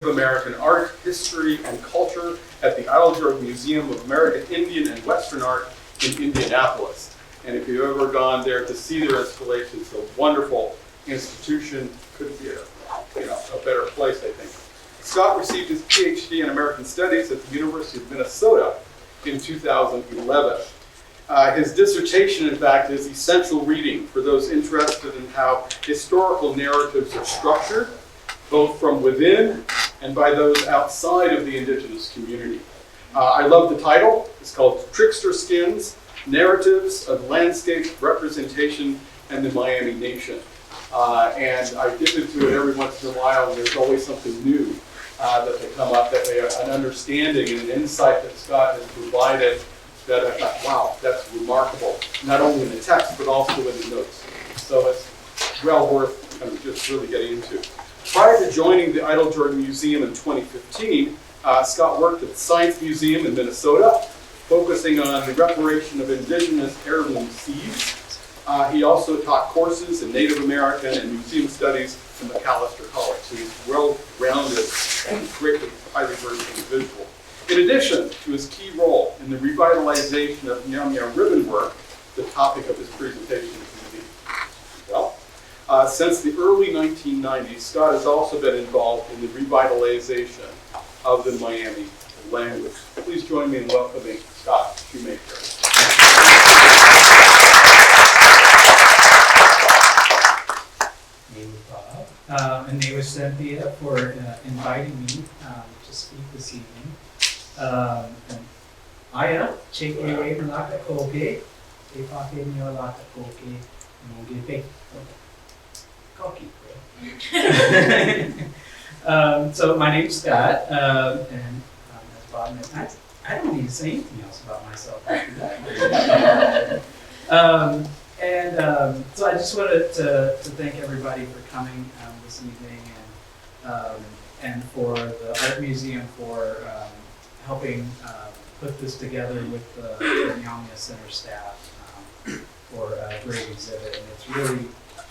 American Art, History, and Culture at the Idle Museum of American Indian and Western Art in Indianapolis. And if you've ever gone there to see their installations, it's a wonderful institution. Couldn't be a better place, I think. Scott received his PhD in American Studies at the University of Minnesota in 2011. His dissertation, in fact, is essential reading for those interested in how historical narratives are structured, both from within and by those outside of the indigenous community. I love the title. It's called Trickster Skins, Narratives of Landscape Representation and the Myaamia Nation. And I dip into it every once in a while, and there's always something new that they come up, an understanding and an insight that Scott has provided that I thought, wow, that's remarkable, not only in the text, but also in the notes. So it's well worth just really getting into. Prior to joining the Idle Museum in 2015, Scott worked at the Science Museum in Minnesota, focusing on the reparation of indigenous heirloom seeds. He also taught courses in Native American and museum studies in Macalester College. So he's well-rounded and greatly highly versed individual. In addition to his key role in the revitalization of Myaamia ribbonwork, the topic of his presentation is indeed. Well, since the early 1990s, Scott has also been involved in the revitalization of the Myaamia language. Please join me in welcoming Scott Shoemaker. Name is Bob, and name is Cynthia for inviting me to speak this evening. Aya, chekiwe malaka koke, peepankišaapiikahkia malaka koke, mogipe koki. So my name's Scott, and as Bob mentioned, I don't need to say anything else about myself after that. So I just wanted to thank everybody for coming this evening, and for the Art Museum for helping put this together with the Myaamia Center staff for a great exhibit. And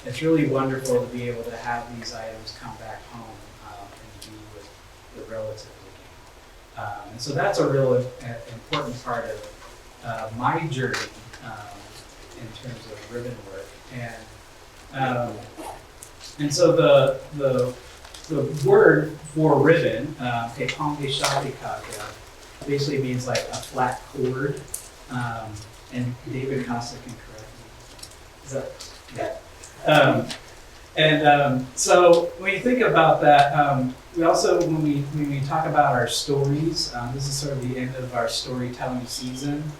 it's really wonderful to be able to have these items come back home and be with the relatives again. And so that's a real important part of my journey in terms of ribbon work. And so the word for ribbon, peepankišaapiikahkia, basically means like a flat cord. And David Costa can correct me. Is that, yeah. So when you think about that, we also, when we talk about our stories, this is sort of the end of our storytelling season.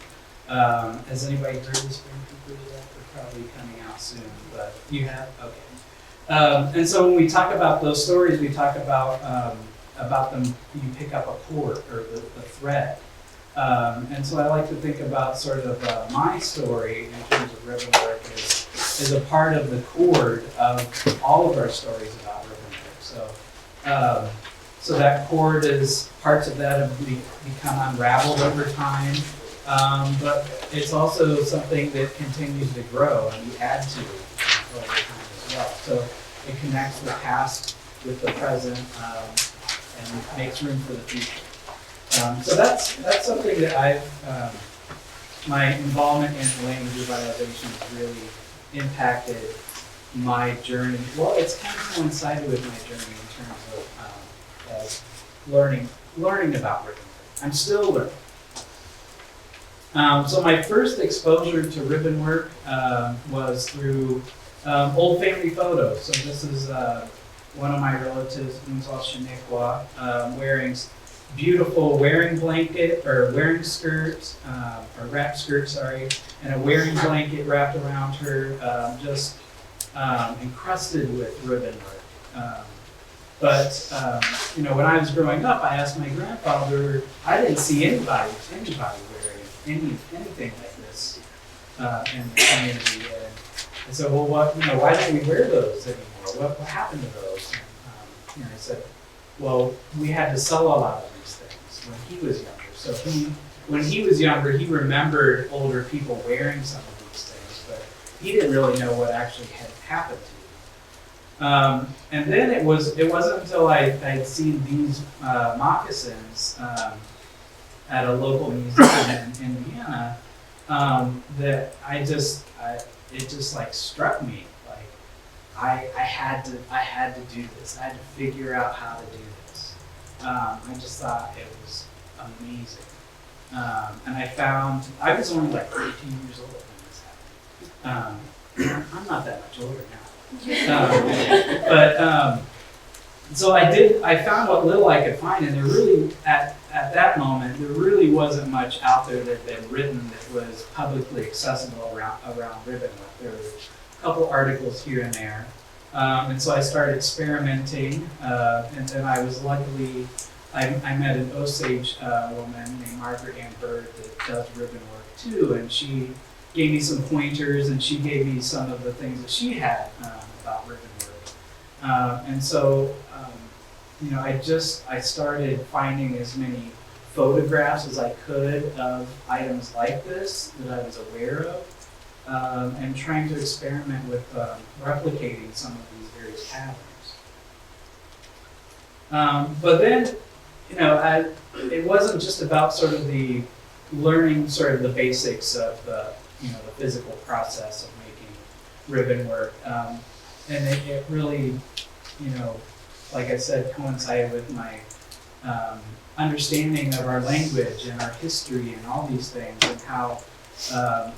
Has anybody heard the Spring Coopers yet? They're probably coming out soon, but you have? Okay. And so when we talk about those stories, we talk about them, you pick up a cord or the thread. And so I like to think about sort of my story in terms of ribbon work is a part of the cord of all of our stories about ribbon work. So that cord is, parts of that have become unraveled over time, but it's also something that continues to grow and we add to over time as well. So it connects the past with the present and makes room for the future. So that's something that my involvement in language revitalization has really impacted my journey. Well, it's kind of coincided with my journey in terms of learning about ribbon work. I'm still learning. So my first exposure to ribbon work was through old family photos. So this is one of my relatives, Scott Shoemaker, wearing beautiful wearing blanket or wearing skirts, or wrap skirt, sorry, and a wearing blanket wrapped around her, just encrusted with ribbon work. But when I was growing up, I asked my grandfather. I didn't see anybody wearing anything like this in the community. And so, well, why don't we wear those anymore? What happened to those? And I said, well, we had to sell a lot of these things when he was younger. So when he was younger, he remembered older people wearing some of these things, but he didn't really know what actually had happened to And then it wasn't until I had seen these moccasins at a local museum in Indiana that it just like struck me. Like I had to do this. I had to figure out how to do this. I just thought it was amazing. And I was only like 13 years old when this happened. I'm not that much older now. So I found what little I could find, and there really, at that moment, there really wasn't much out there that had been written that was publicly accessible around ribbon work. There were a couple articles here and there. And so I started experimenting, and then I was luckily, I met an Osage woman named Margaret Ann Bird that does ribbon work too, and she gave me some pointers, and she gave me some of the things that she had about ribbon work. And so, I started finding as many photographs as I could of items like this that I was aware of, and trying to experiment with replicating some of these various patterns. But then, it wasn't just about sort of the learning sort of the basics of the physical process of making ribbon work. And it really, like I said, coincided with my understanding of our language and our history and all these things, and how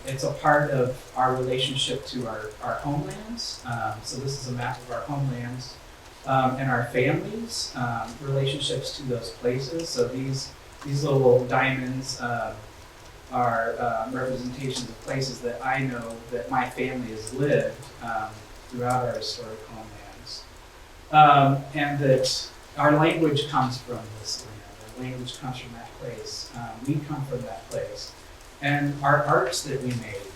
it's a part of our relationship to our homelands. So this is a map of our homelands and our families' relationships to those places. So these little diamonds are representations of places that I know that my family has lived throughout our historic homelands. And that our language comes from this land. Our language comes from that place. We come from that place. And our arts that we made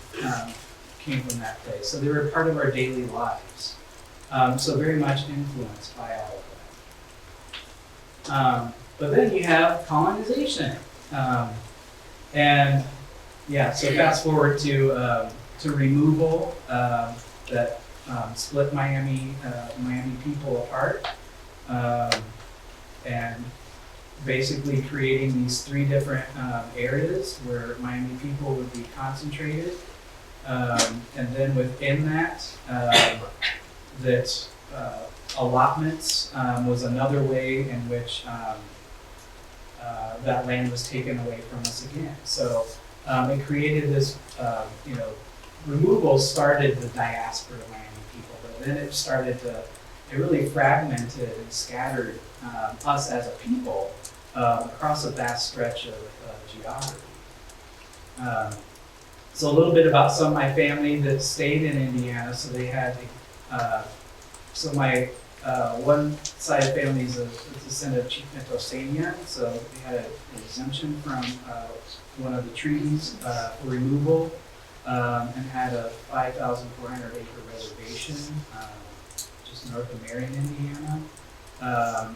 came from that place. So they were part of our daily lives. So very much influenced by all of that. But then you have colonization. So fast forward to removal that split Miami people apart, and basically creating these three different areas where Miami people would be concentrated, and then within that, allotments was another way in which that land was taken away from us again. So it created this, removal started the diaspora of Miami people, but then it really fragmented and scattered us as a people across a vast stretch of geography. So a little bit about some of my family that stayed in Indiana. So they had, my one side of the family is a descendant of Chief Myaamia, so they had an exemption from one of the treaties for removal, and had a 5,400 acre reservation just north of Marion, Indiana.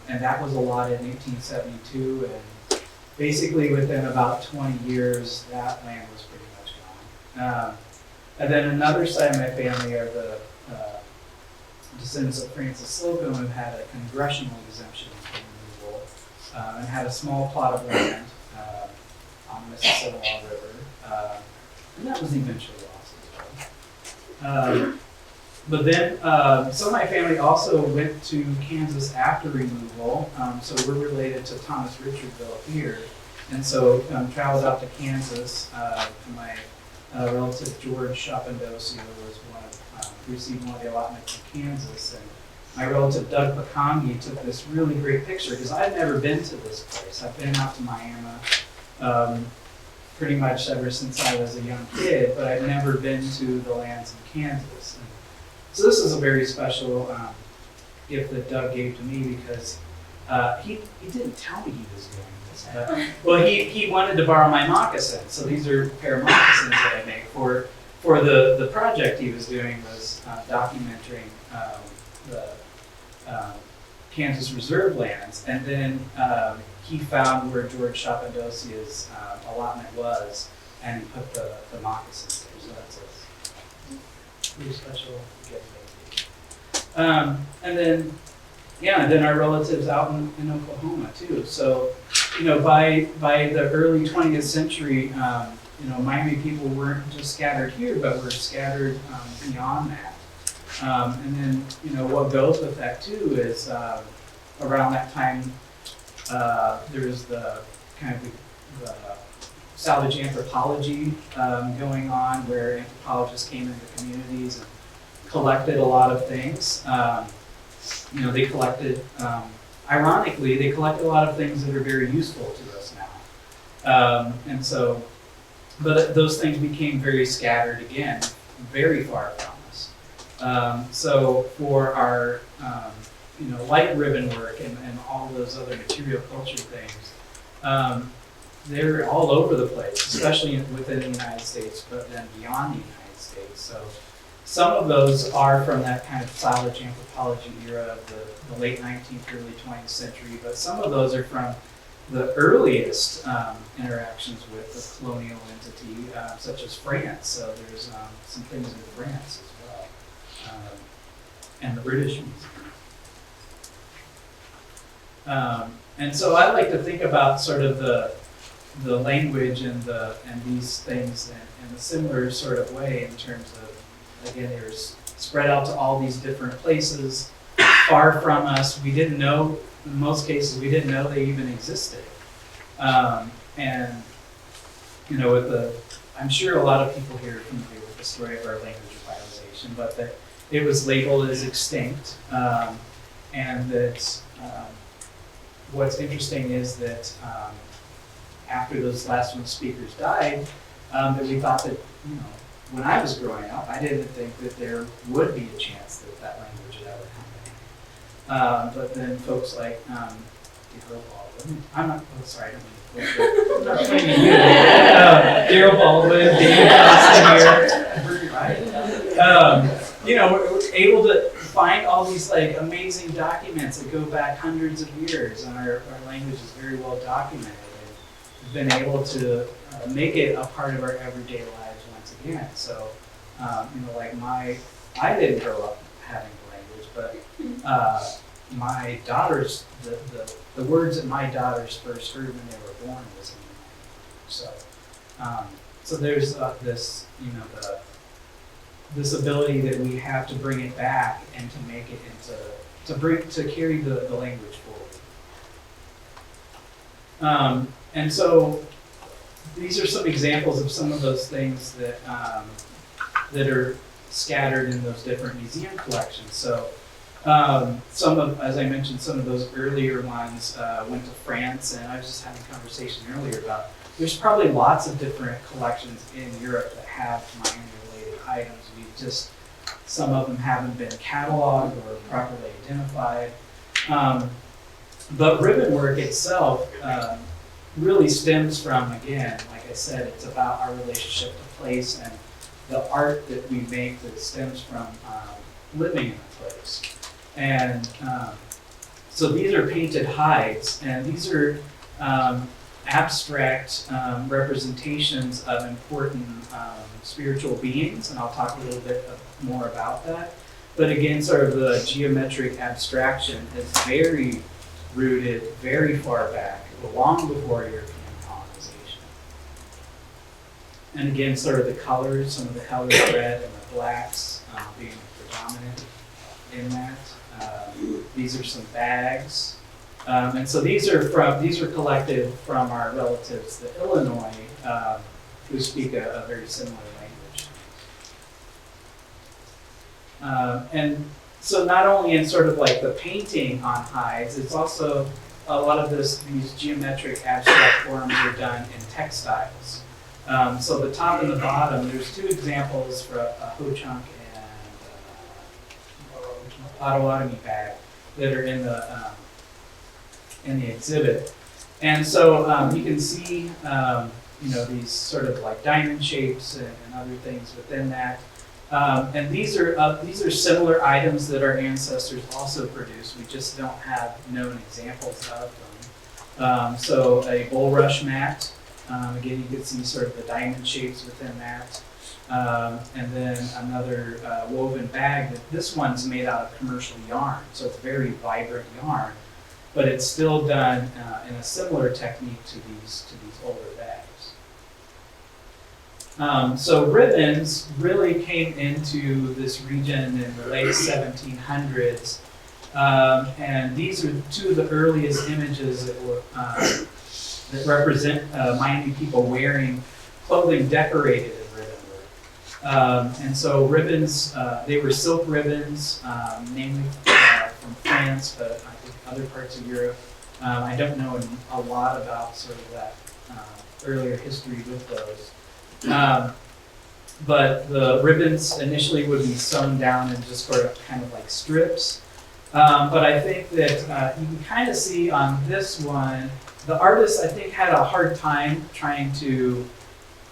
And that was allotted in 1872, and basically within about 20 years, that land was pretty much gone. And then another side of my family are the descendants of Francis Slocum, who had a congressional exemption from removal, and had a small plot of land on the Mississippi River, and that was eventually lost as well. But then some of my family also went to Kansas after removal, so we're related to Thomas Richardville here, and so traveled out to Kansas. My relative George Shopendosio was received one of the allotments in Kansas, and my relative Doug Peepankišaapiikahkia took this really great picture, because I've never been to this place. I've been out to Myaamia pretty much ever since I was a young kid, but I've never been to the lands in Kansas. And so this is a very special gift that Doug gave to me, because he didn't tell me he was doing this. But, he wanted to borrow my moccasins. So these are a pair of moccasins that I make for the project he was doing, was documenting the Kansas reserve lands, and then he found where George Shopendosia's allotment was, and he put the moccasins there. So that's a pretty special gift. And then, yeah, and then our relatives out in Oklahoma too. So, by the early 20th century, Miami people weren't just scattered here, but were scattered beyond that. And then, what goes with that too is around that time, there was the kind of the salvage anthropology going on, where anthropologists came into communities and collected a lot of things. They collected, ironically, they collected a lot of things that are very useful to us now. And so, but those things became very scattered again, very far from us. So for our, like ribbon work and all those other material culture things, they're all over the place, especially within the United States, but then beyond the United States. So some of those are from that kind of salvage anthropology era of the late 19th, early 20th century, but some of those are from the earliest interactions with the colonial entity, such as France. So there's some things in France as well, and the British Museum. And so I like to think about sort of the language and these things in a similar sort of way, in terms of, again, they're spread out to all these different places, far from us. We didn't know, in most cases, we didn't know they even existed. And, I'm sure a lot of people here are familiar with the story of our language revitalization, but that it was labeled as extinct, and that what's interesting is that after those last one speakers died, that we thought that, when I was growing up, I didn't think that there would be a chance that that language would ever come back. But then folks like Daryl Baldwin, I'm not claiming you, Daryl Baldwin, David Austin were able to find all these like amazing documents that go back hundreds of years, and our language is very well documented. And we've been able to make it a part of our everyday lives once again. So, I didn't grow up having a language, but my daughters, the words that my daughters first heard when they were born was in the language. So there's this, this ability that we have to bring it back and to make it to carry the language forward. And so these are some examples of some of those things that that are scattered in those different museum collections. So as I mentioned, some of those earlier ones went to France, and I was just having a conversation earlier about there's probably lots of different collections in Europe that have Miami-related items. Some of them haven't been cataloged or properly identified. But ribbon work itself really stems from, again, like I said, it's about our relationship to place and the art that we make that stems from living in a place. And so these are painted hides, and these are abstract representations of important spiritual beings, and I'll talk a little bit more about that. But again, sort of the geometric abstraction is very rooted very far back, long before European colonization. And again, sort of the colors, some of the colors, red and the blacks being predominant in that. These are some bags. And so these are collected from our relatives, the Illinois, who speak a very similar language. And so not only in sort of like the painting on hides, it's also a lot of these geometric abstract forms are done in textiles. So the top and the bottom, there's two examples for a ho-chunk and Potawatomi bag that are in the exhibit. And so you can see, these sort of like diamond shapes and other things within that. And these are similar items that our ancestors also produced. We just don't have known examples of them. So a bulrush mat. Again, you can see sort of the diamond shapes within that. and then another woven bag. This one's made out of commercial yarn, so it's very vibrant yarn, but it's still done in a similar technique to these older bags. So ribbons really came into this region in the late 1700s, and these are two of the earliest images that were that represent Miami people wearing clothing decorated in ribbon work. And so ribbons, they were silk ribbons, mainly from France, but I think other parts of Europe. I don't know a lot about sort of that earlier history with those. But the ribbons initially would be sewn down in just sort of kind of like strips. But I think that you can kind of see on this one, the artist I think had a hard time trying to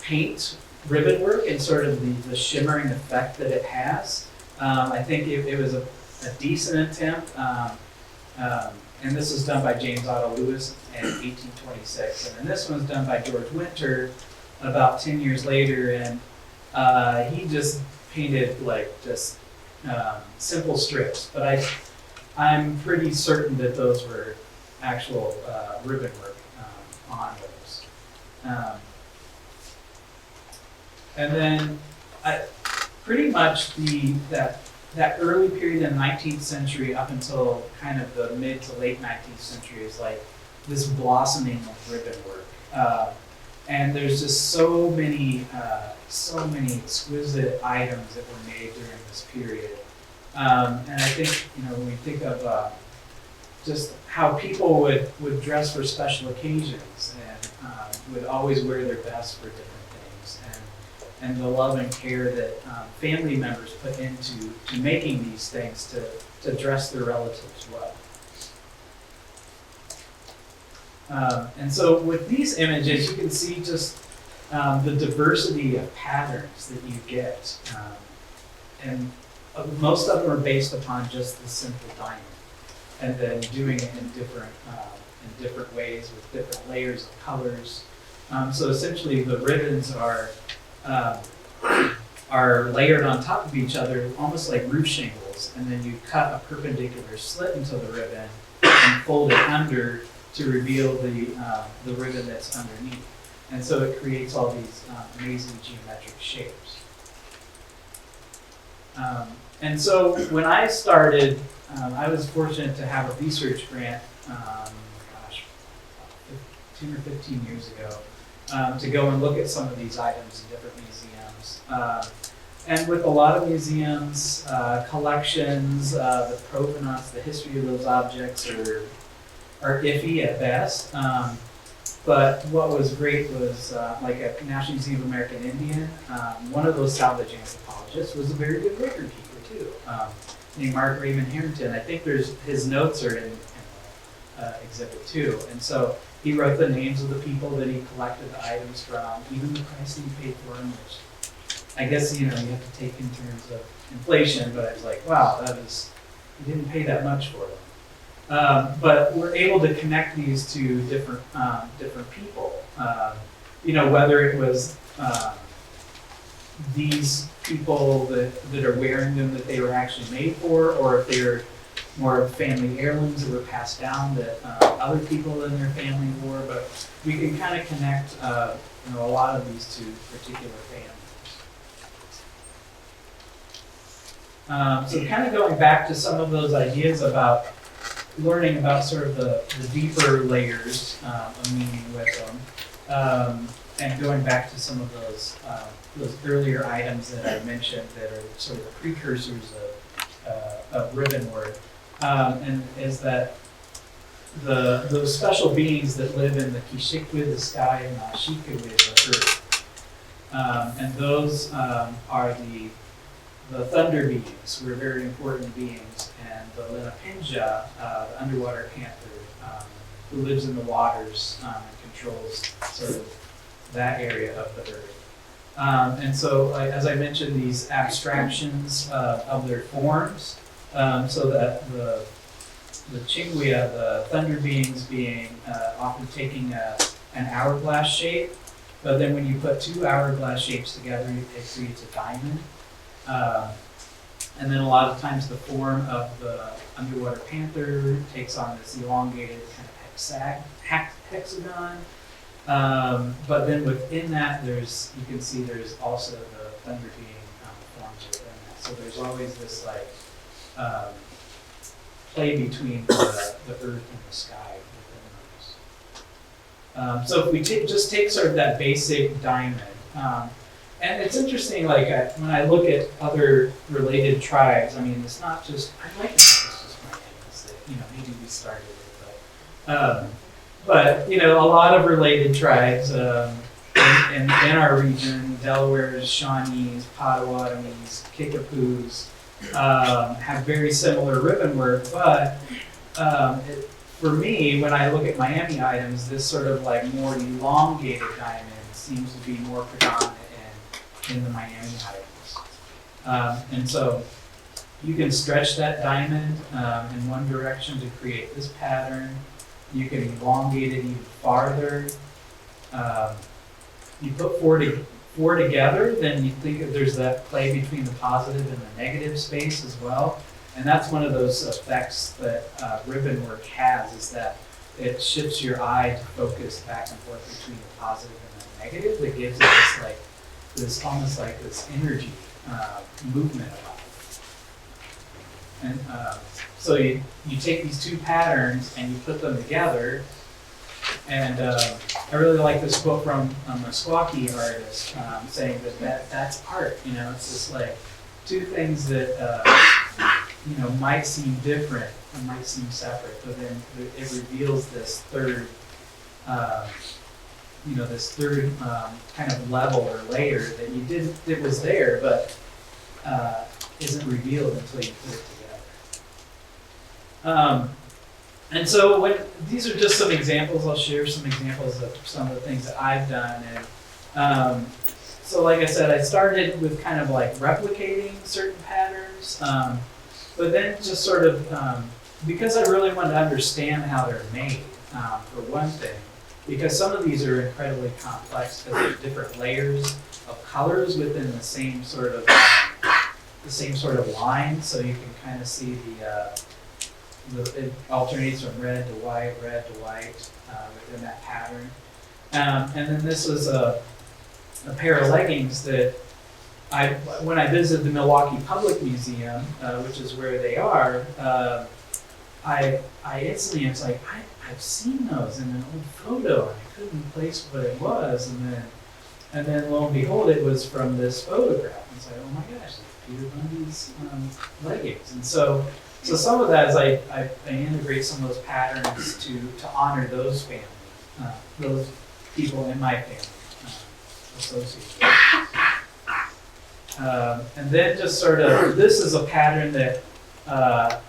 paint ribbon work and sort of the shimmering effect that it has. I think it was a decent attempt. And this was done by James Otto Lewis in 1826. And then this one's done by George Winter about 10 years later, and he just painted like just simple strips. But I'm pretty certain that those were actual ribbon work on those. And then pretty much that early period in the 19th century up until kind of the mid to late 19th century is like this blossoming of ribbon work. And there's just so many exquisite items that were made during this period. And I think, when we think of just how people would dress for special occasions and would always wear their best for different things, and the love and care that family members put into making these things to dress their relatives well. And so with these images, you can see just the diversity of patterns that you get. And most of them are based upon just the simple diamond, and then doing it in different ways with different layers of colors. So essentially, the ribbons are layered on top of each other, almost like roof shingles, and then you cut a perpendicular slit into the ribbon and fold it under to reveal the ribbon that's underneath. And so it creates all these amazing geometric shapes. And so when I started, I was fortunate to have a research grant, 10 or 15 years ago, to go and look at some of these items in different museums. And with a lot of museums, collections, the provenance, the history of those objects are iffy at best. But what was great was, like at National Museum of American Indian, one of those salvage anthropologists was a very good record keeper too, named Mark Raymond Harrington. I think his notes are in Exhibit 2. And so he wrote the names of the people that he collected the items from, even the price that he paid for them, which I guess, you have to take in terms of inflation, but I was like, wow, he didn't pay that much for them. But we're able to connect these to different people. Whether it was these people that are wearing them that they were actually made for, or if they're more family heirlooms that were passed down that other people in their family wore. But we can kind of connect a lot of these to particular families. So kind of going back to some of those ideas about learning about sort of the deeper layers of meaning with them, and going back to some of those earlier items that I mentioned that are sort of the precursors of ribbon work, and is that those special beings that live in the Kishikwe, the sky, and the Ashikwe, the earth, and those are the thunder beings, who are very important beings, and the Lenapinja, the underwater panther, who lives in the waters and controls sort of that area of the earth. And so, as I mentioned, these abstractions of their forms, so that the Chingwea, the thunder beings, being often taking an hourglass shape, But then when you put two hourglass shapes together, it creates a diamond. And then a lot of times the form of the underwater panther takes on this elongated kind of hexagon. But then within that, you can see there's also the thunder being forms within that. So there's always this like play between the earth and the sky within those. So if we just take sort of that basic diamond, and it's interesting, like when I look at other related tribes, I mean, it's not just, I'd like to think it's just Myaamians that, maybe we started it, but a lot of related tribes in our region, Delawares, Shawnees, Potawatomis, Kickapoos, have very similar ribbon work, but for me, when I look at Myaami items, this sort of like more elongated diamond seems to be more predominant in the Myaami items. And so you can stretch that diamond in one direction to create this pattern. You can elongate it even farther. You put four together, then you think that there's that play between the positive and the negative space as well. And that's one of those effects that ribbon work has, is that it shifts your eye to focus back and forth between the positive and the negative. That gives it this almost like this energy movement about it. And so you take these two patterns and you put them together. And I really like this quote from a Meskwaki artist saying that's art. It's just like two things that might seem different and might seem separate, but then it reveals this third, kind of level or layer that you didn't, it was there, but isn't revealed until you put it together. And so these are just some examples. I'll share some examples of some of the things that I've done. And so like I said, I started with kind of like replicating certain patterns, but then just sort of, because I really wanted to understand how they're made, for one thing, because some of these are incredibly complex because there's different layers of colors within the same sort of line. So you can kind of see it alternates from red to white within that pattern. And then this was a pair of leggings that when I visited the Milwaukee Public Museum, which is where they are, I instantly was like, I've seen those in an old photo, and I couldn't place what it was, and then lo and behold, it was from this photograph. And it's like, oh my gosh, it's Peter Bundy's leggings. And so some of that is I integrate some of those patterns to honor those family, those people in my family associated. And then just sort of, this is a pattern that,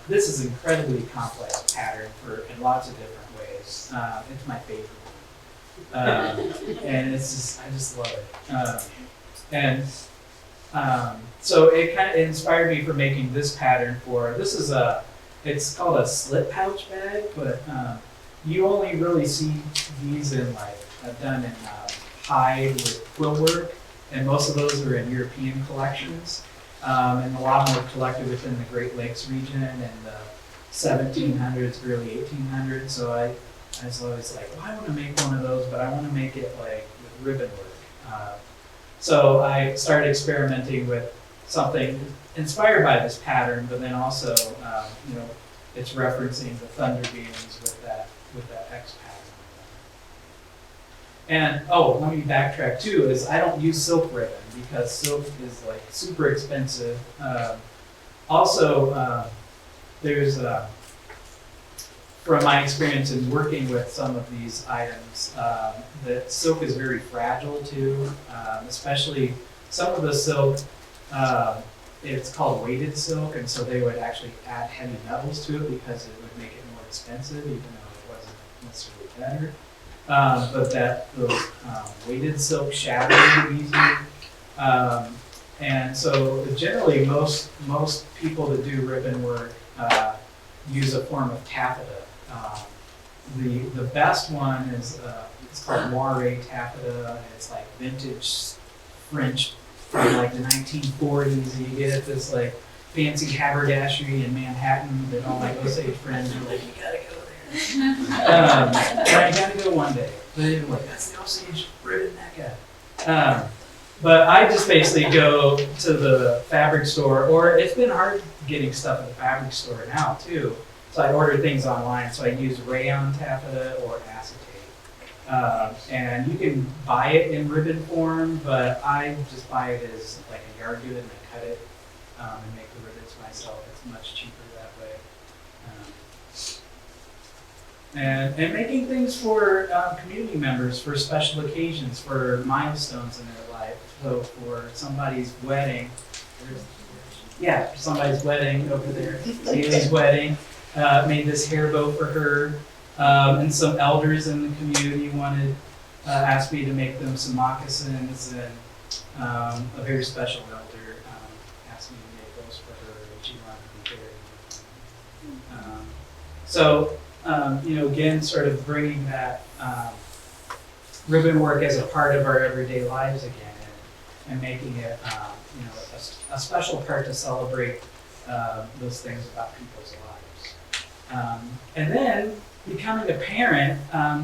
this is an incredibly complex pattern in lots of different ways. It's my favorite one. And it's just, I just love it. So it kind of inspired me for making this pattern it's called a slip pouch bag, but you only really see these done in hide with quill work, and most of those are in European collections, and a lot more collected within the Great Lakes region in the 1700s, early 1800s. So I was always like, well, I want to make one of those, but I want to make it like with ribbon work. So I started experimenting with something inspired by this pattern, but then also, it's referencing the thunder beams with that X pattern. And let me backtrack too. Is I don't use silk ribbon because silk is like super expensive. There's from my experience in working with some of these items, that silk is very fragile too, especially some of the silk, it's called weighted silk, and so they would actually add heavy metals to it because it would make it more expensive, even though it wasn't necessarily better. But those weighted silk shatter easily. And so generally most people that do ribbon work use a form of taffeta. The best one is It's called moire taffeta, and it's like vintage French from like the 1940s. And you get at this like fancy haberdashery in Manhattan that all my Osage friends are like, you gotta go there. I gotta go one day. But they're like, that's the Osage ribbon mecca. But I just basically go to the fabric store, or it's been hard getting stuff at the fabric store now too. So I order things online. So I use rayon taffeta or acetate. And you can buy it in ribbon form, but I just buy it as like a yard good and I cut it and make the ribbons myself. It's much cheaper that way. And making things for community members, for special occasions, for milestones in their life. So for somebody's wedding, somebody's wedding over there, Haley's wedding, made this hair bow for her. And some elders in the community asked me to make them some moccasins, and a very special elder asked me to make those for her, and she wanted to be buried. Again, sort of bringing that ribbon work as a part of our everyday lives again, and making it, a special part to celebrate those things about people's lives. And then becoming a parent,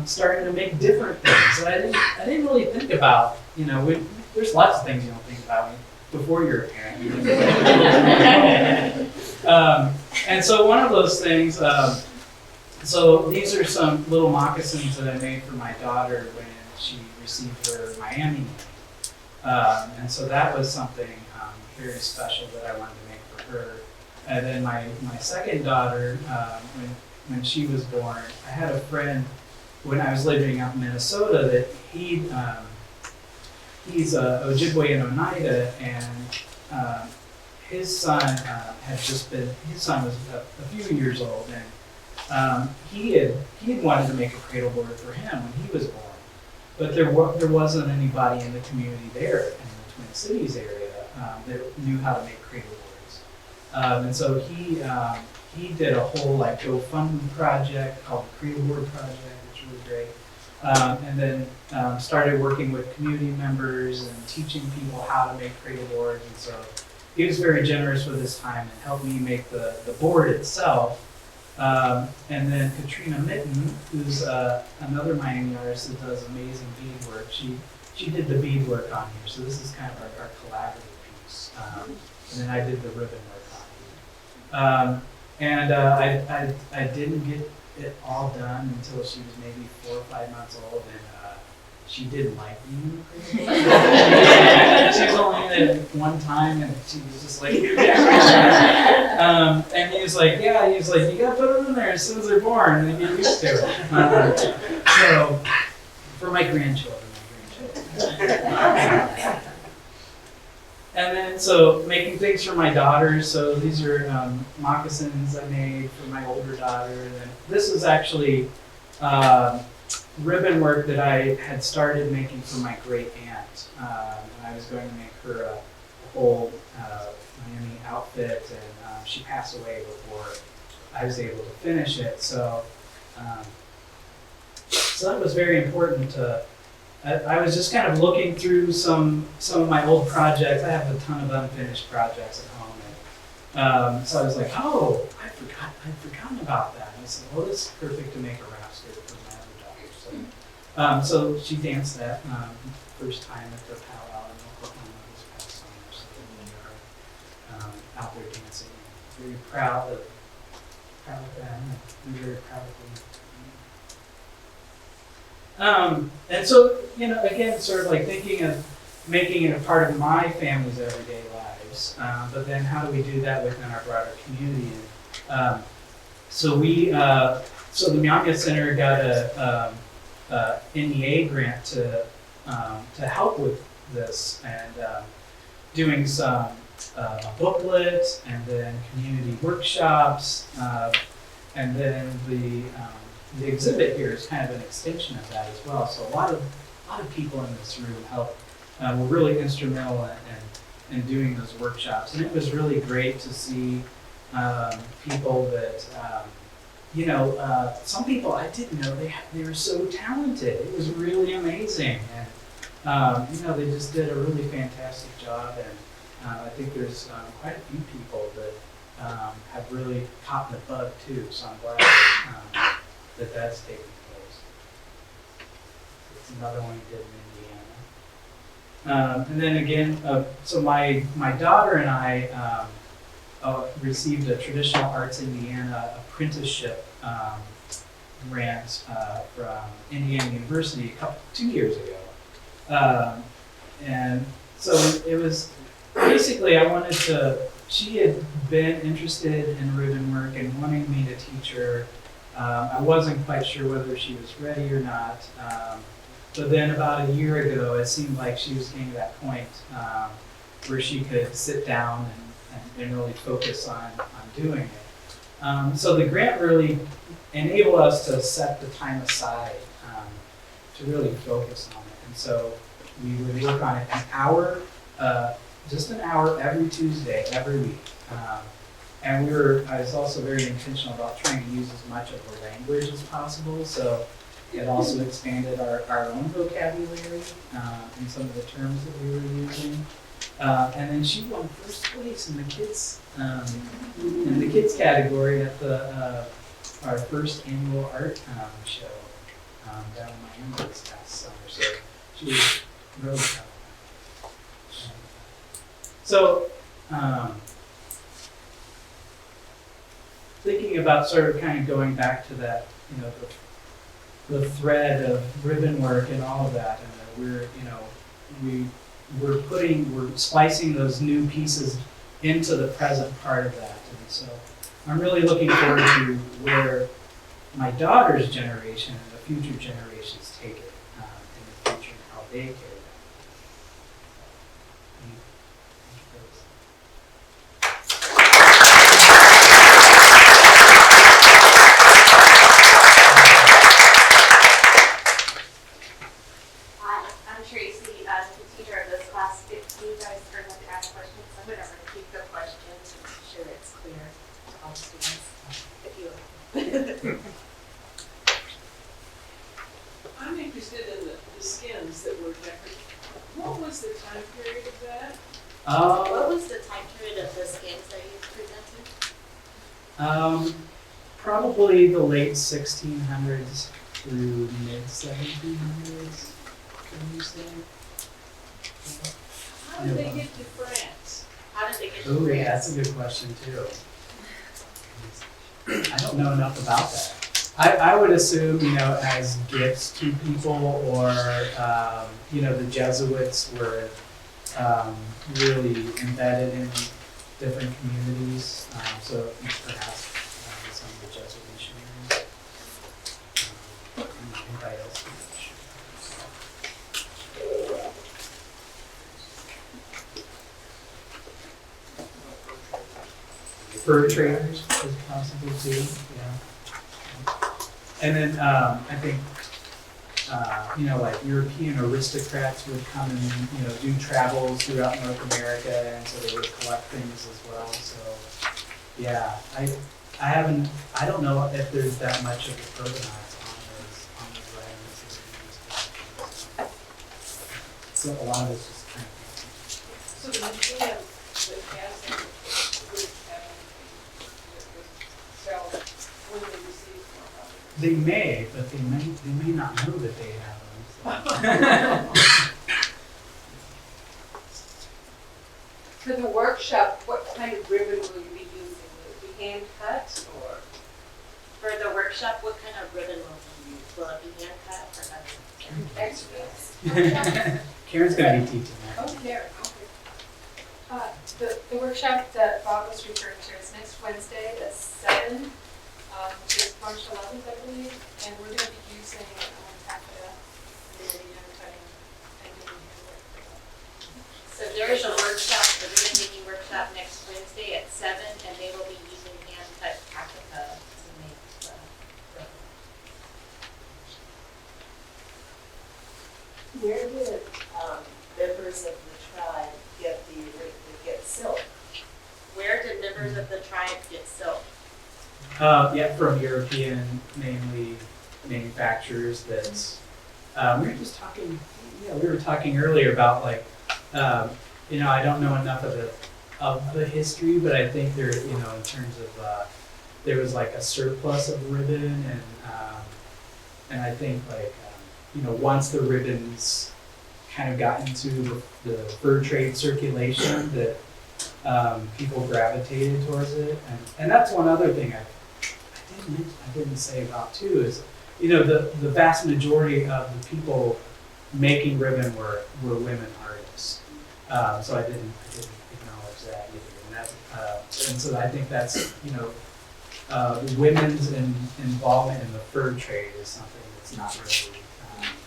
starting to make different things that I didn't really think about. There's lots of things you don't think about before you're a parent. And so one of those things. So these are some little moccasins that I made for my daughter when she received her Myaamia name. And so that was something very special that I wanted to make for her. And then my second daughter, when she was born, I had a friend when I was living up in Minnesota that he's Ojibwe and Oneida, and his son was a few years old, and he had wanted to make a cradleboard for him when he was born, but there wasn't anybody in the community there in the Twin Cities area that knew how to make cradleboards, and so he did a whole like GoFundMe project called the Cradleboard Project, which was great, and then started working with community members and teaching people how to make cradleboards, and so he was very generous with his time and helped me make the board itself. And then Katrina Mitten, who's another Myaamia artist that does amazing beadwork, she did the beadwork on here. So this is kind of our collaborative piece. And then I did the ribbon work on here. I didn't get it all done until she was maybe 4 or 5 months old, and she didn't like being in the cradle. She was only in it one time, and she was just like, and he was like, you gotta put them in there as soon as they're born, and they get used to it. So, for my grandchildren. And then, so making things for my daughters. So these are moccasins I made for my older daughter. And then this is actually ribbon work that I had started making for my great aunt. I was going to make her a whole Miami outfit, and she passed away before I was able to finish it. So that was very important to. I was just kind of looking through some of my old projects. I have a ton of unfinished projects at home, and so I was like, oh, I'd forgotten about that. And I said, well, this is perfect to make a wrap skirt for my other daughter. So she danced that first time at the powwow in Oklahoma this past summer. So we are out there dancing. Very proud of that. I'm very proud of them. And so, again, sort of like thinking of making it a part of my family's everyday lives, but then how do we do that within our broader community? So the Myaamia Center got a NEA grant to help with this, and doing some a booklet, and then community workshops, and then the exhibit here is kind of an extension of that as well. So a lot of people in this room were really instrumental in doing those workshops, and it was really great to see people that some people I didn't know they were so talented. It was really amazing, and they just did a really fantastic job. And I think there's quite a few people that have really caught the bug too. So I'm glad that that's taking place. It's another one we did in Indiana. And then again, so my daughter and I received a Traditional Arts Indiana apprenticeship grant from Indiana University 2 years ago. And so it was basically she had been interested in ribbon work and wanting me to teach her. I wasn't quite sure whether she was ready or not. But then about a year ago, it seemed like she was getting to that point where she could sit down and really focus on doing it. So the grant really enabled us to set the time aside to really focus on it. And so we would work on it an hour, just an hour every Tuesday, every week. And I was also very intentional about trying to use as much of the language as possible. So it also expanded our own vocabulary and some of the terms that we were using. And then she won first place in the kids category at our first annual art show down in Myaamia this past summer. So she was really proud. So thinking about sort of kind of going back to that, the thread of ribbon work and all of that, and that we're splicing those new pieces into the present part of that. And so I'm really looking forward to where my daughter's generation and the future generations take it in the future, and how they carry that. I'm interested in the skins that were decorated. What was the time period of that? What was the time period of the skins that you presented? Probably the late 1600s through mid 1700s. Can you say? How did they get to France? How did they get to Oh, France? yeah, that's a good question too. I don't know enough about that. I would assume, as gifts to people, or the Jesuits were really embedded in different communities. So perhaps some of the Jesuit missionaries. Anybody else? Fur traders is possible too, yeah. And then I think, like European aristocrats would come and, do travels throughout North America, and so they would collect things as well. So, yeah, I don't know if there's that much of the provenance on those writings. So a lot of it's just kind of. So the museum that has them would have sell when they receive more. They may, but they may not know that they have them. So. For the workshop, what kind of ribbon will you be using? Will it be hand cut or? For the workshop, what kind of ribbon will you use? Will it be hand cut or not? Extras? Karen's gonna be teaching that. Oh, there, okay. The workshop that Bob was referring to is next Wednesday at 7, which is March 11th, I believe, and we're going to be using taffeta and yarn cutting and doing handwork for that. So there is a workshop, the ribbon making workshop next Wednesday at 7, and they will be using hand cut taffeta to make the ribbon. Where did members of the tribe get silk? Where did members of the tribe get silk? Yeah, from European mainly manufacturers. That's we were just talking. Yeah, we were talking earlier about like, I don't know enough of the history, but I think there, in terms of there was like a surplus of ribbon, and I think like, once the ribbons kind of got into the fur trade circulation, that people gravitated towards it, and that's one other thing I didn't say about too is, the vast majority of the people making ribbon were women artists. So I didn't acknowledge that either, and so I think that's women's involvement in the fur trade is something that's not really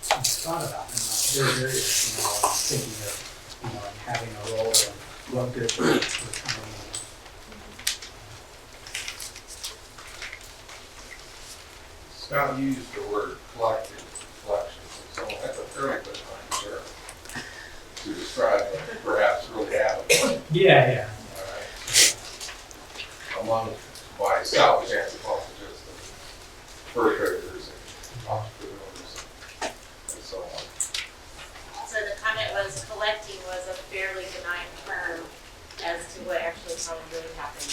thought about. And they're very, thinking of having a role in what good we're coming in. Scott used the word collective, collections, and so on. That's a fairly good term to describe what perhaps really happened. Yeah. Among myself, anthropologists, and fur traders, and entrepreneurs, and so on. So the comment was collecting was a fairly benign term as to what actually probably really happened.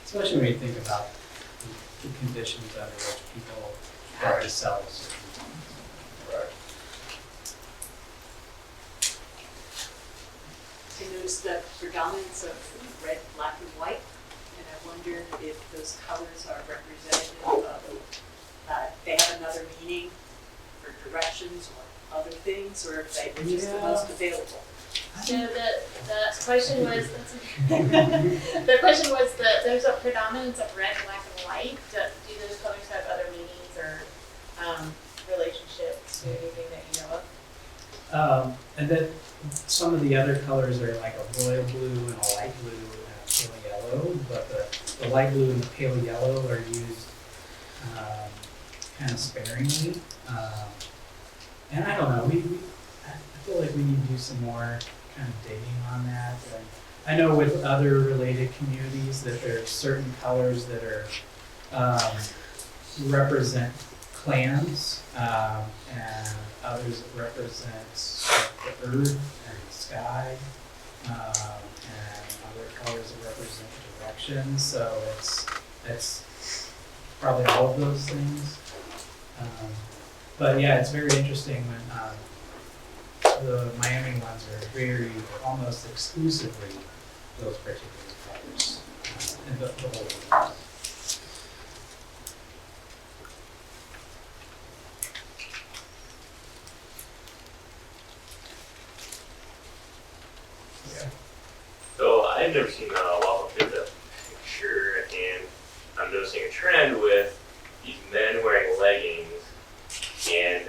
Especially when you think about the conditions under which people have to sell certain things. Right. I noticed the predominance of red, black, and white, and I wonder if those colors are representative of, they have another meaning for directions or other things, or if they were just the most available. So the question was, the question was there's a predominance of red, black, and white. Do those colors have other meanings or relationships to anything that you know of? And then some of the other colors are like a royal blue and a light blue and a pale yellow, but the light blue and the pale yellow are used kind of sparingly. And I don't know, I feel like we need to do some more kind of digging on that. And I know with other related communities that there's certain colors that are represent clans, and others that represent the earth and the sky, and other colors that represent direction. So it's probably all of those things. But yeah, it's very interesting when the Miami ones are very, almost exclusively those particular colors, and the whole world. So I've never seen Waffle Pizza picture, and I'm noticing a trend with these men wearing leggings, and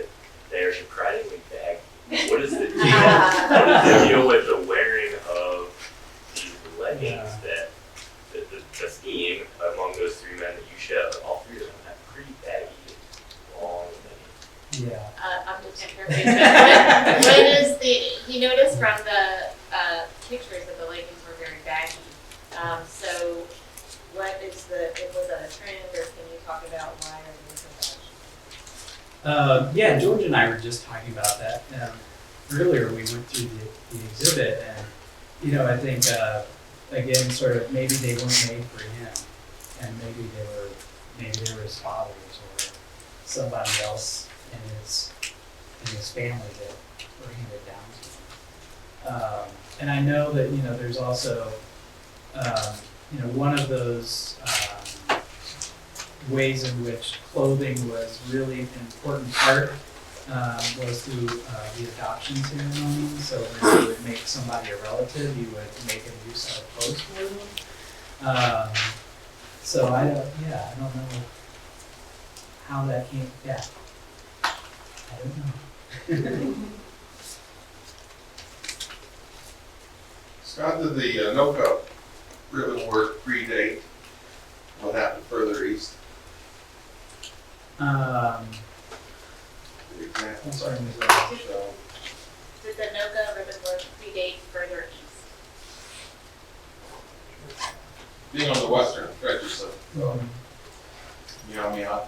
they're surprisingly baggy. What is the deal? What is the deal with the wearing of these leggings? That the scheme among those three men that you showed, all three of them have pretty baggy, long leggings. Yeah. I'm just interpreting that. What is you notice from the pictures that the leggings were very baggy. So what is was that a trend, or can you talk about why are they so baggy? Yeah, George and I were just talking about that. Earlier we went through the exhibit, and I think again, sort of maybe they weren't made for him, and maybe they were his fathers or somebody else in his family that were handed down to him. And I know that there's also one of those ways in which clothing was really an important part was through the adoption ceremony. So when you would make somebody a relative, you would make a new set of clothes for them. So I don't know how that came. Yeah, I don't know. Scott, did the Anoka ribbon work predate what happened further east? The example. I'm sorry, Ms. So, Did the Noga ribbon work predate further east? being on the western edges of Myaamia.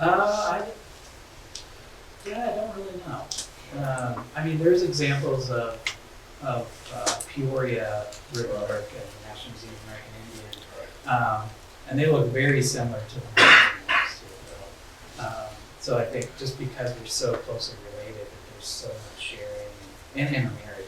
I don't really know. I mean, there's examples of Peoria Ribbonwork at the National Museum of American Indian, and they look very similar to the Myaamia too. So I think just because we're so closely related, that there's so much sharing in America.